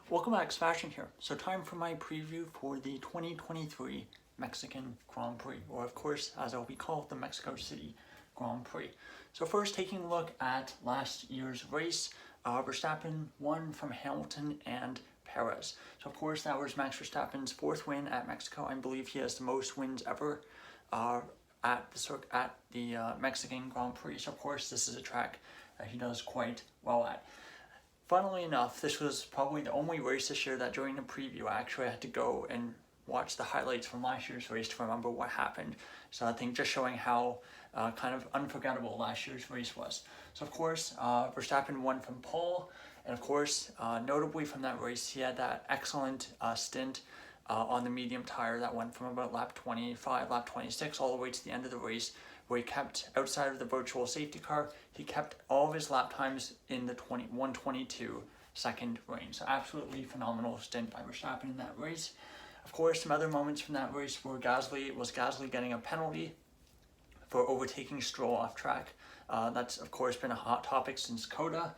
Welcome back, Sebastian here. So time for my preview for the 2023 Mexican Grand Prix, or of course, as it will be called, the Mexico City Grand Prix. So first, taking a look at last year's race, Verstappen won from Hamilton and Perez. So of course, that was Max Verstappen's fourth win at Mexico. I believe he has the most wins ever at the Mexican Grand Prix. So of course, this is a track that he does quite well at. Funnily enough, this was probably the only race this year that during the preview I actually had to go and watch the highlights from last year's race to remember what happened. So I think just showing how kind of unforgettable last year's race was. So of course, Verstappen won from pole, and of course, notably from that race, he had that excellent stint on the medium tire that went from about lap 25, lap 26, all the way to the end of the race, where he kept, outside of the virtual safety car, he kept all of his lap times in the 1:22 second range. So absolutely phenomenal stint by Verstappen in that race. Of course, some other moments from that race were Gasly getting a penalty for overtaking Stroll off track. That's of course been a hot topic since Coda.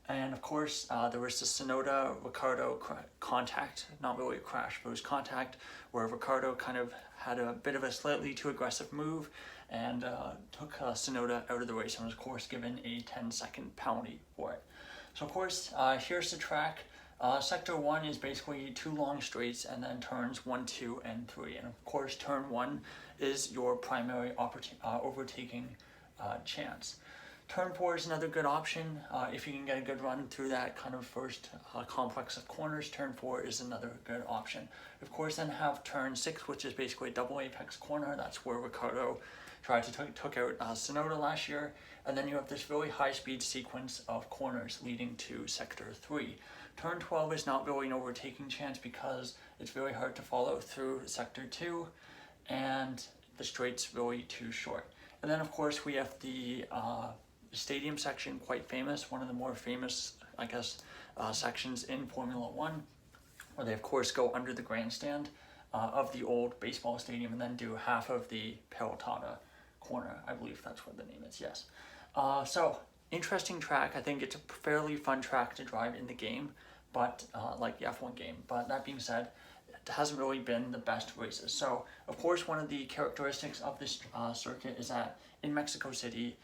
And of course, there was the Sonoda-Ricciardo contact, not really a crash, but it was contact, where Ricciardo kind of had a bit of a slightly too aggressive move and took Sonoda out of the race and was of course given a 10-second penalty for it. So of course, here's the track. Sector 1 is basically two long straights and then turns 1, 2, and 3. And of course, turn 1 is your primary overtaking chance. Turn 4 is another good option if you can get a good run through that kind of first complex of corners. Turn 4 is another good option. Of course, then have turn 6, which is basically a double apex corner. That's where Ricciardo tried to took out Sonoda last year. And then you have this really high-speed sequence of corners leading to sector 3. Turn 12 is not really an overtaking chance because it's very hard to follow through sector 2, and the straight's really too short. And then of course we have the stadium section, quite famous, one of the more famous, I guess, sections in Formula One, where they of course go under the grandstand of the old baseball stadium and then do half of the Pelotada corner. I believe that's what the name is, yes. So, interesting track. I think it's a fairly fun track to drive in the game, but like the F1 game. But that being said, it hasn't really been the best races. So, of course, one of the characteristics of this circuit is that in Mexico City,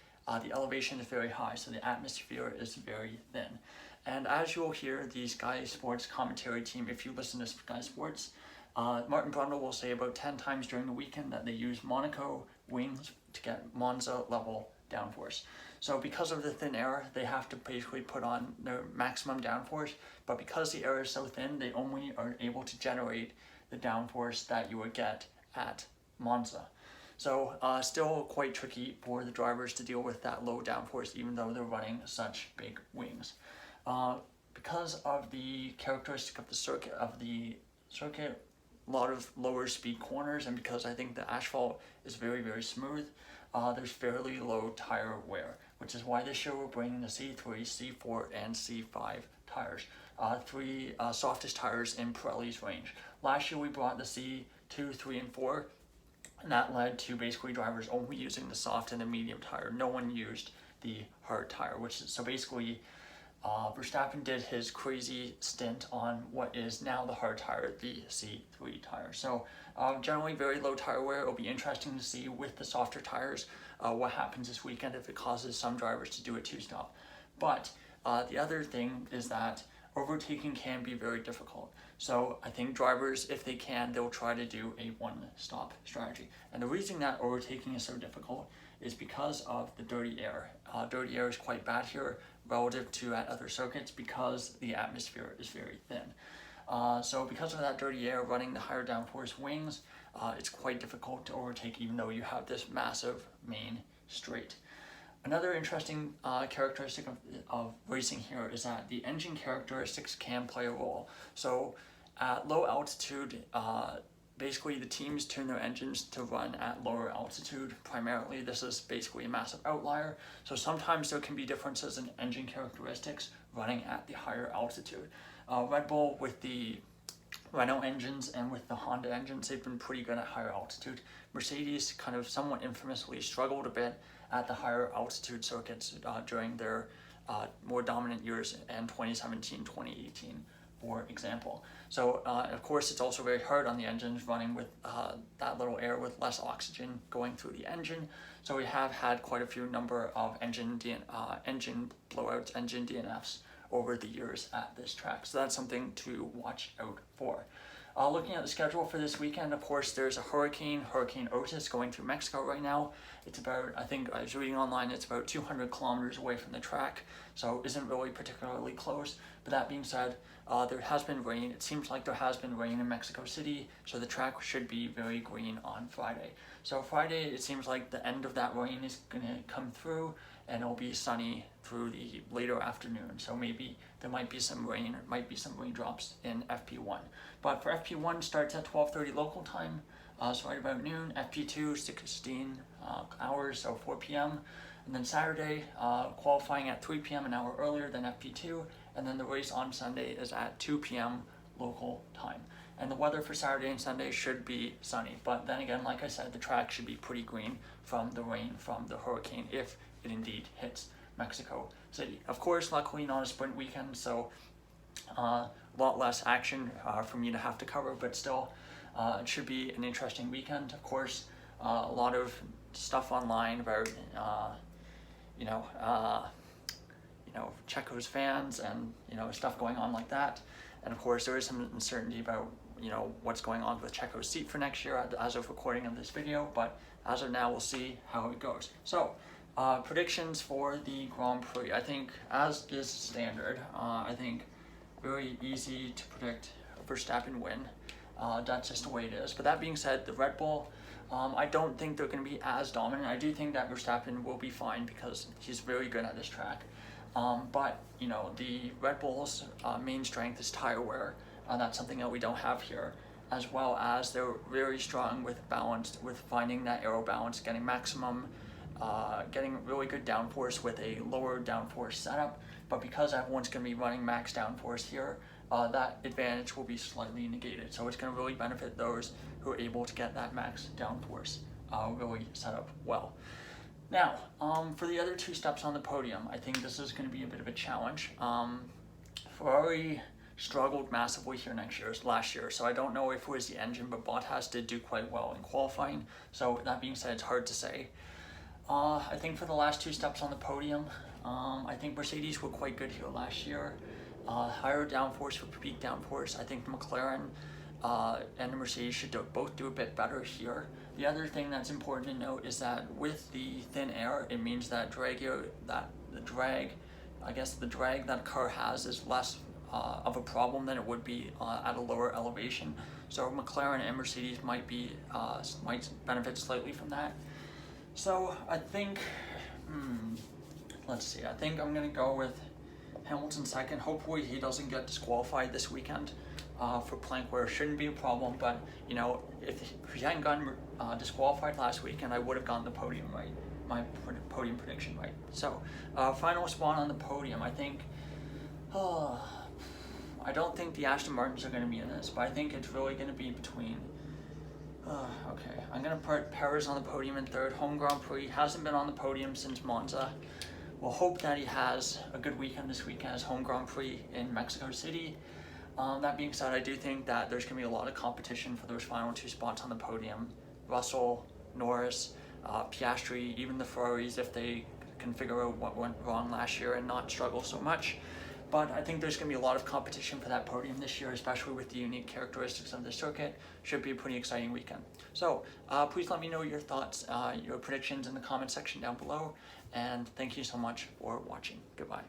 the elevation is very high, so the atmosphere is very thin. And as you'll hear the Sky Sports commentary team, if you listen to Sky Sports, Martin Brundle will say about 10 times during the weekend that they use Monaco wings to get Monza level downforce. So because of the thin air, they have to basically put on their maximum downforce, but because the air is so thin, they only are able to generate the downforce that you would get at Monza. So still quite tricky for the drivers to deal with that low downforce, even though they're running such big wings. Because of the characteristic of the circuit, a lot of lower speed corners, and because I think the asphalt is very, very smooth, there's fairly low tire wear, which is why this year we're bringing the C3, C4, and C5 tires, three softest tires in Pirelli's range. Last year we brought the C2, 3, and 4, and that led to basically drivers only using the soft and the medium tire. No one used the hard tire, so basically Verstappen did his crazy stint on what is now the hard tire, the C3 tire. So generally very low tire wear. It'll be interesting to see with the softer tires what happens this weekend if it causes some drivers to do a two-stop. But the other thing is that overtaking can be very difficult. So I think drivers, if they can, they'll try to do a one-stop strategy. And the reason that overtaking is so difficult is because of the dirty air. Dirty air is quite bad here relative to at other circuits because the atmosphere is very thin. So because of that dirty air running the higher downforce wings, it's quite difficult to overtake even though you have this massive main straight. Another interesting characteristic of racing here is that the engine characteristics can play a role. So at low altitude, basically the teams tune their engines to run at lower altitude. Primarily, this is basically a massive outlier. So sometimes there can be differences in engine characteristics running at the higher altitude. Red Bull with the Renault engines and with the Honda engines, they've been pretty good at higher altitude. Mercedes kind of somewhat infamously struggled a bit at the higher altitude circuits during their more dominant years in 2017, 2018. for example. So of course it's also very hard on the engines running with that little air with less oxygen going through the engine. So we have had quite a few number of engine blowouts, engine DNFs over the years at this track. So that's something to watch out for. Looking at the schedule for this weekend, of course, there's a Hurricane Otis going through Mexico right now. It's about, I think I was reading online, it's about 200 kilometers away from the track, so isn't really particularly close. But that being said, there has been rain. It seems like there has been rain in Mexico City, so the track should be very green on Friday. So Friday, it seems like the end of that rain is going to come through, and it'll be sunny through the later afternoon. So maybe there might be some rain, or might be some raindrops in FP1. But for FP1 starts at 12:30 local time, so right about noon. FP2 16 hours, so 4 p.m. And then Saturday, qualifying at 3 p.m. an hour earlier than FP2, and then the race on Sunday is at 2 p.m. local time. And the weather for Saturday and Sunday should be sunny, but then again, like I said, the track should be pretty green from the rain from the hurricane if it indeed hits Mexico City. Of course, luckily not a sprint weekend, so a lot less action for me to have to cover, but still it should be an interesting weekend. Of course, a lot of stuff online about Checo's fans and stuff going on like that. And of course, there is some uncertainty about what's going on with Checo's seat for next year as of recording of this video, but as of now, we'll see how it goes. So predictions for the Grand Prix. I think, as is standard, I think very easy to predict a Verstappen win. That's just the way it is. But that being said, the Red Bull, I don't think they're going to be as dominant. I do think that Verstappen will be fine because he's very good at this track. But the Red Bull's main strength is tire wear. That's something that we don't have here, as well as they're very strong with balance, with finding that aero balance, getting maximum, getting really good downforce with a lower downforce setup. But because everyone's going to be running max downforce here, that advantage will be slightly negated. So it's going to really benefit those who are able to get that max downforce really set up well. Now, for the other two steps on the podium, I think this is going to be a bit of a challenge. Ferrari struggled massively here last year, so I don't know if it was the engine, but Bottas did do quite well in qualifying. So that being said, it's hard to say. I think for the last two steps on the podium, I think Mercedes were quite good here last year. Higher downforce for peak downforce. I think the McLaren and the Mercedes should both do a bit better here. The other thing that's important to note is that with the thin air, it means that the drag that a car has is less of a problem than it would be at a lower elevation. So McLaren and Mercedes might benefit slightly from that. So I think, let's see, I think I'm going to go with Hamilton second. Hopefully he doesn't get disqualified this weekend for plank wear. Shouldn't be a problem, but if he hadn't gotten disqualified last weekend, I would have gotten the podium right, my podium prediction right. So final spot on the podium, I think, I don't think the Aston Martins are going to be in this, but I think it's really going to be between, okay, I'm going to put Perez on the podium in third. Home Grand Prix, hasn't been on the podium since Monza. We'll hope that he has a good weekend this weekend as Home Grand Prix in Mexico City. That being said, I do think that there's going to be a lot of competition for those final two spots on the podium. Russell, Norris, Piastri, even the Ferraris, if they can figure out what went wrong last year and not struggle so much. But I think there's going to be a lot of competition for that podium this year, especially with the unique characteristics of the circuit. Should be a pretty exciting weekend. So please let me know your thoughts, your predictions in the comment section down below. And thank you so much for watching. Goodbye.